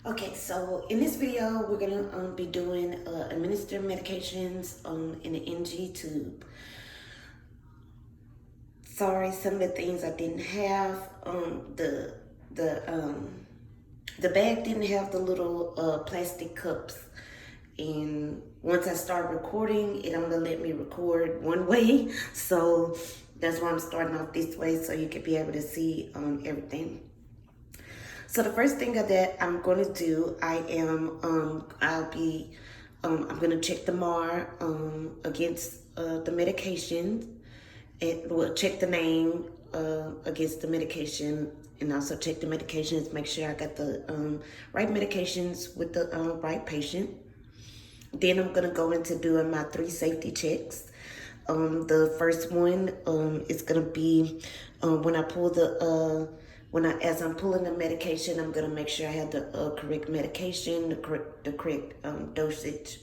Okay, so in this video, we're gonna be doing administer medications in the NG tube. Sorry, some of the things I didn't have. The the bag didn't have the little plastic cups, and once I start recording, it only let me record one way. So that's why I'm starting off this way, so you can be able to see everything. So the first thing that I'm going to do, I'm going to check the MAR against the medication. It will check the name against the medication, and also check the medications, make sure I got the right medications with the right patient. Then I'm going to go into doing my 3 safety checks. The first one is going to be when I pull as I'm pulling the medication, I'm gonna make sure I have the correct medication, the correct dosage.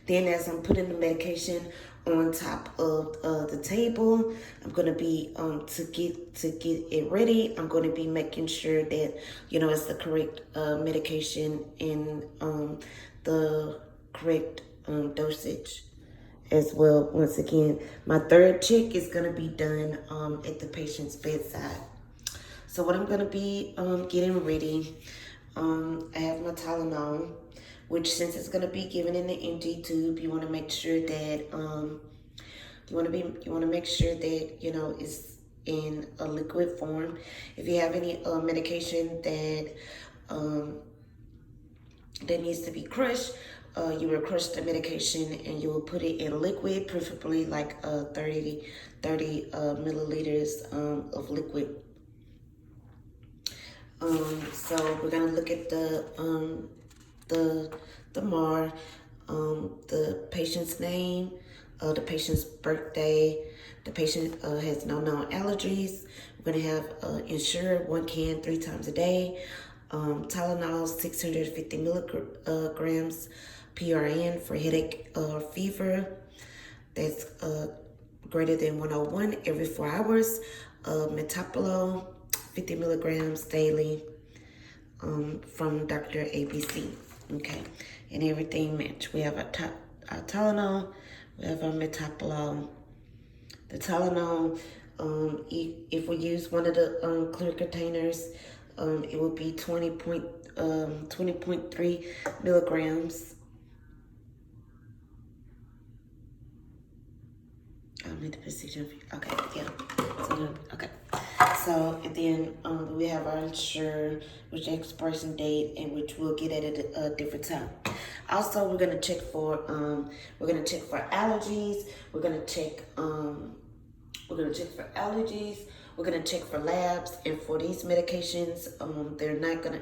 Then as I'm putting the medication on top of the table, I'm gonna be to get it ready. I'm gonna be making sure that it's the correct medication and the correct dosage as well. Once again, my third check is gonna be done at the patient's bedside. So what I'm gonna be getting ready, I have my Tylenol, which since it's gonna be given in the NG tube, you want to make sure that it's in a liquid form. If you have any medication that needs to be crushed, you will crush the medication and you will put it in liquid, preferably like 30 milliliters of liquid. So we're gonna look at the MAR, the patient's name, the patient's birthday. The patient has no known allergies. We're gonna have Ensure 1 can 3 times a day. Tylenol 650 milligrams PRN for headache or fever. That's greater than 101 every 4 hours. Metoprolol 50 milligrams daily from Dr. ABC. Okay, and everything match. We have our Tylenol, we have our metoprolol. The Tylenol, if we use one of the clear containers, it will be 20.3 milligrams. I made the procedure. Okay, yeah. Okay. So, and then we have our Ensure, which expiration date, and which we'll get at a different time. Also, we're gonna check for allergies. We're gonna check for allergies. We're gonna check for labs, and for these medications, they're not gonna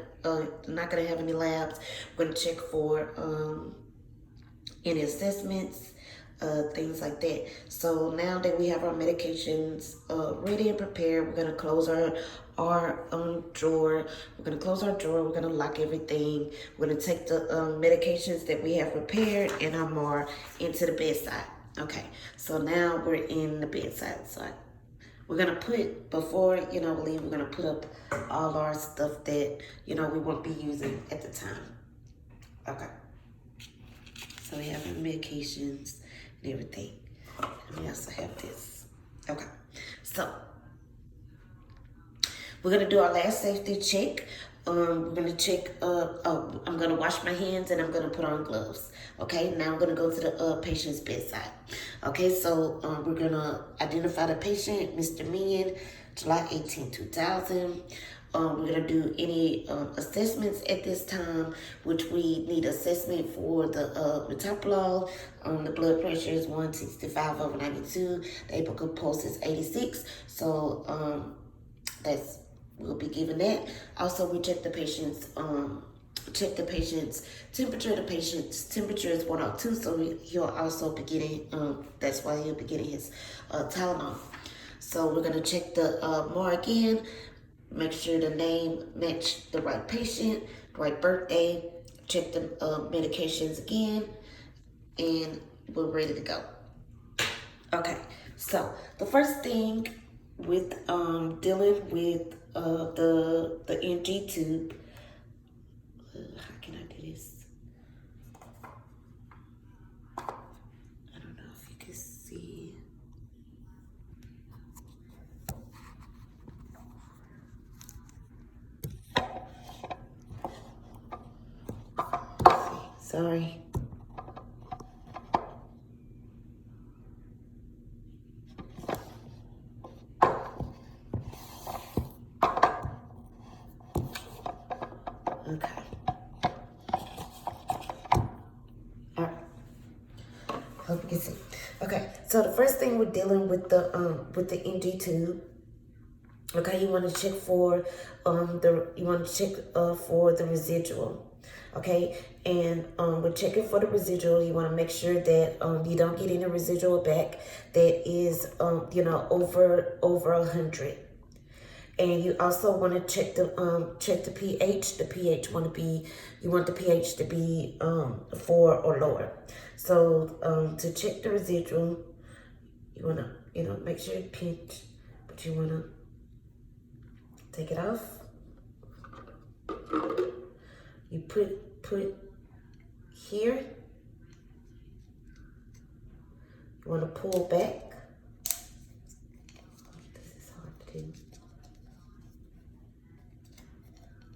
have any labs. We're gonna check for any assessments, things like that. So now that we have our medications ready and prepared, we're gonna close our drawer. We're gonna close our drawer. We're gonna lock everything. We're gonna take the medications that we have prepared and our MAR into the bedside. Okay, so now we're in the bedside side. We're gonna put, before we leave, we're gonna put up all our stuff that we won't be using at the time. Okay. So we have our medications and everything. And we also have this. Okay. So we're gonna do our last safety check. We're gonna check, I'm gonna wash my hands and I'm gonna put on gloves. Okay, now I'm gonna go to the patient's bedside. Okay, so we're gonna identify the patient, Mr. Meehan, July 18, 2000. We're gonna do any assessments at this time, which we need assessment for the metoprolol. The blood pressure is 165/92. The apical pulse is 86. So we'll be given that. Also, we check the patient's temperature. The patient's temperature is 102, so he'll also be getting, that's why he'll be getting his Tylenol. So we're gonna check the MAR again, make sure the name match the right patient, the right birthday, check the medications again, and we're ready to go. Okay, so the first thing with dealing with the NG tube, how can I do this? I don't know if you can see. Sorry. Okay. All right. Hope you can see. Okay. So the first thing we're dealing with the NG tube. Okay, you want to check for for the residual. Okay, and we're checking for the residual. You want to make sure that you don't get any residual back that is over 100. And you also want to check the pH. The pH you want the pH to be 4 or lower. So to check the residual, you want to make sure you pinch, but you want to take it off. You put here. You want to pull back. This is hard to do.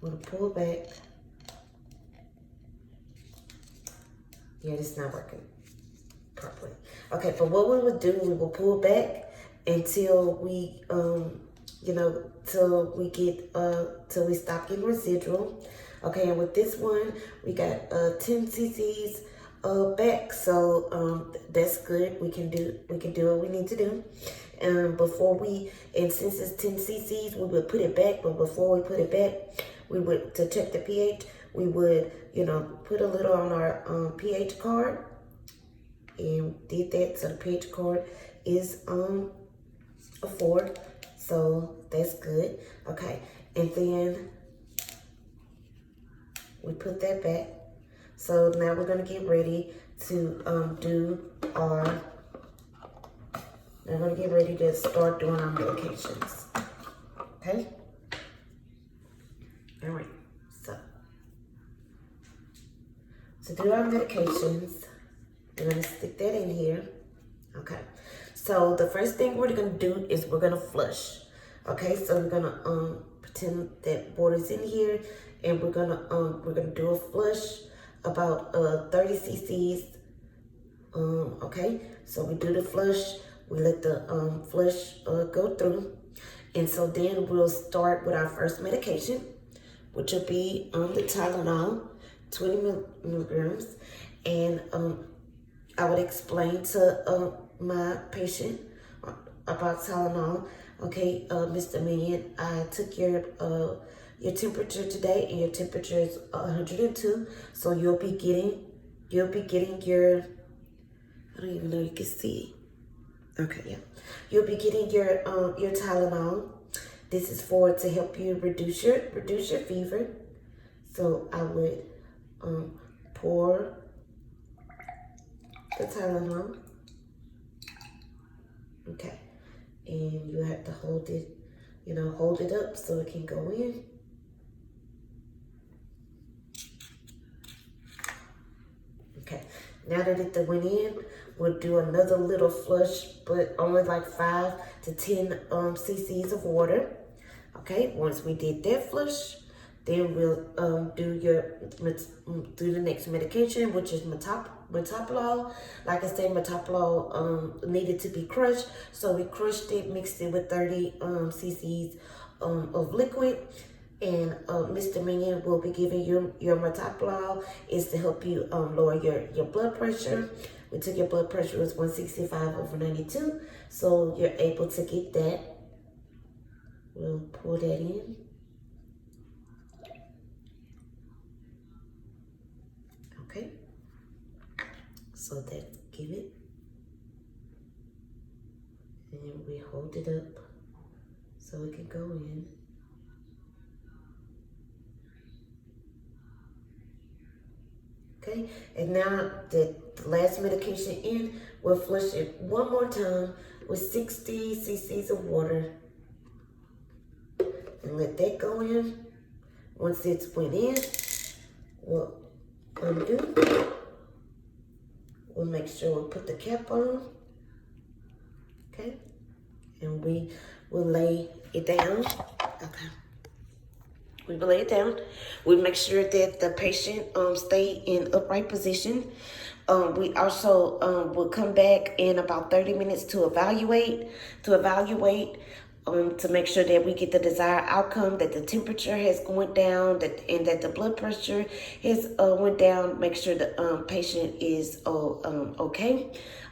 You want to pull back. Yeah, this is not working properly. Okay, but what we will do, we will pull back until we till we stop getting residual. Okay, and with this one, we got 10 cc's back, so that's good. We can do what we need to do. And since it's 10 cc's, we would put it back. But before we put it back, we would, to check the pH, we would put a little on our pH card, and did that. So the pH card is a 4. So that's good. Okay, and then we put that back. So now we're gonna get ready to start doing our medications. Okay. All right. So to do our medications, we're gonna stick that in here. Okay. So the first thing we're gonna do is we're gonna flush. Okay, so we're gonna pretend that water's in here, and we're gonna do a flush about 30 cc's. Okay, so we do the flush. We let the flush go through, and so then we'll start with our first medication, which will be the Tylenol, 20 milligrams, and I would explain to my patient about Tylenol. Okay, Mr. Minion, I took your temperature today, and your temperature is 102. So you'll be getting your, I don't even know you can see. Okay, yeah. You'll be getting your Tylenol. This is to help you reduce your fever. So I would pour the Tylenol. Okay. And you have to hold it up so it can go in. Okay, now that it went in, we'll do another little flush, but only like 5 to 10 cc's of water. Okay, once we did that flush, then we'll do the next medication, which is metoprolol. Like I said, metoprolol needed to be crushed, so we crushed it, mixed it with 30 cc's of liquid. And Mr. Minion will be giving you your metoprolol is to help you lower your blood pressure. We took your blood pressure was 165/92, so you're able to get that. We'll pour that in. Okay, so that give it, and we hold it up so it can go in. Okay, and now the last medication in, we'll flush it one more time with 60 cc's of water and let that go in. Once it's went in, We'll undo. We'll make sure we put the cap on. Okay. And we will lay it down. Okay. We will lay it down. We make sure that the patient stay in upright position. We also will come back in about 30 minutes to evaluate, to make sure that we get the desired outcome, that the temperature has gone down, and that the blood pressure has went down. Make sure the patient is okay.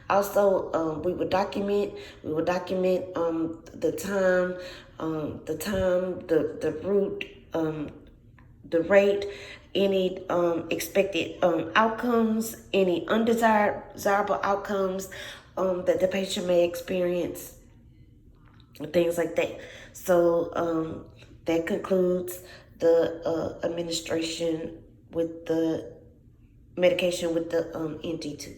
Also, we will document the time, the route, the rate, any expected outcomes, any undesirable outcomes that the patient may experience, things like that. So that concludes the administration with the medication with the NG2.